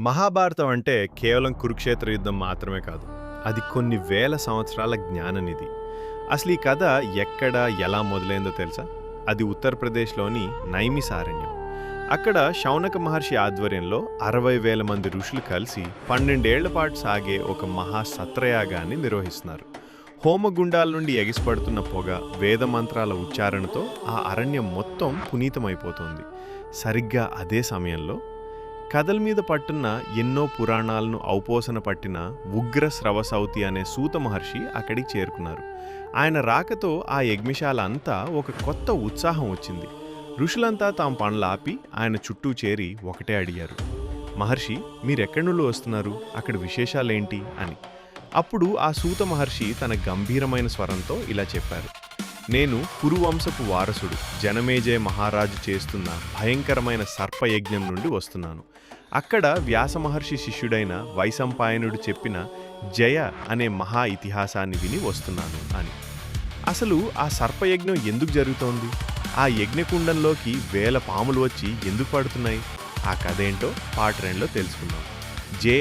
మహాభారతం అంటే కేవలం కురుక్షేత్ర యుద్ధం మాత్రమే కాదు. అది కొన్ని వేల సంవత్సరాల జ్ఞాననిధి. అసలు ఈ కథ ఎక్కడ, ఎలా మొదలైందో తెలుసా? అది ఉత్తరప్రదేశ్లోని నైమిసారణ్యం. అక్కడ శౌనక మహర్షి ఆధ్వర్యంలో 60,000 మంది ఋషులు కలిసి 12 ఏళ్ల పాటు సాగే ఒక మహా సత్రయాగాన్ని నిర్వహిస్తున్నారు. హోమగుండాల నుండి ఎగిసిపడుతున్న పొగ, వేదమంత్రాల ఉచ్చారణతో ఆ అరణ్యం మొత్తం పునీతమైపోతుంది. సరిగ్గా అదే సమయంలో కథల మీద పట్టున్న ఎన్నో పురాణాలను ఔపోసన పట్టిన ఉగ్ర స్రవసౌతి అనే సూత మహర్షి అక్కడికి చేరుకున్నారు. ఆయన రాకతో ఆ యజ్ఞశాల అంతా ఒక కొత్త ఉత్సాహం వచ్చింది. ఋషులంతా తాము పనులాపి ఆయన చుట్టూ చేరి ఒకటే అడిగారు, మహర్షి, మీరెక్కడి నుండి వస్తున్నారు? అక్కడ విశేషాలేంటి అని. అప్పుడు ఆ సూత మహర్షి తన గంభీరమైన స్వరంతో ఇలా చెప్పారు, నేను కురువంశపు వారసుడు జనమేజయ మహారాజు చేస్తున్న భయంకరమైన సర్పయజ్ఞం నుండి వస్తున్నాను. అక్కడ వ్యాస మహర్షి శిష్యుడైన వైశంపాయనుడు చెప్పిన జయ అనే మహా ఇతిహాసాన్ని విని వస్తున్నాను అని. అసలు ఆ సర్పయజ్ఞం ఎందుకు జరుగుతోంది? ఆ యజ్ఞకుండంలోకి వేల పాములు వచ్చి ఎందుకు పడుతున్నాయి? ఆ కథ ఏంటో పార్ట్ 2లో తెలుసుకుందాం. జే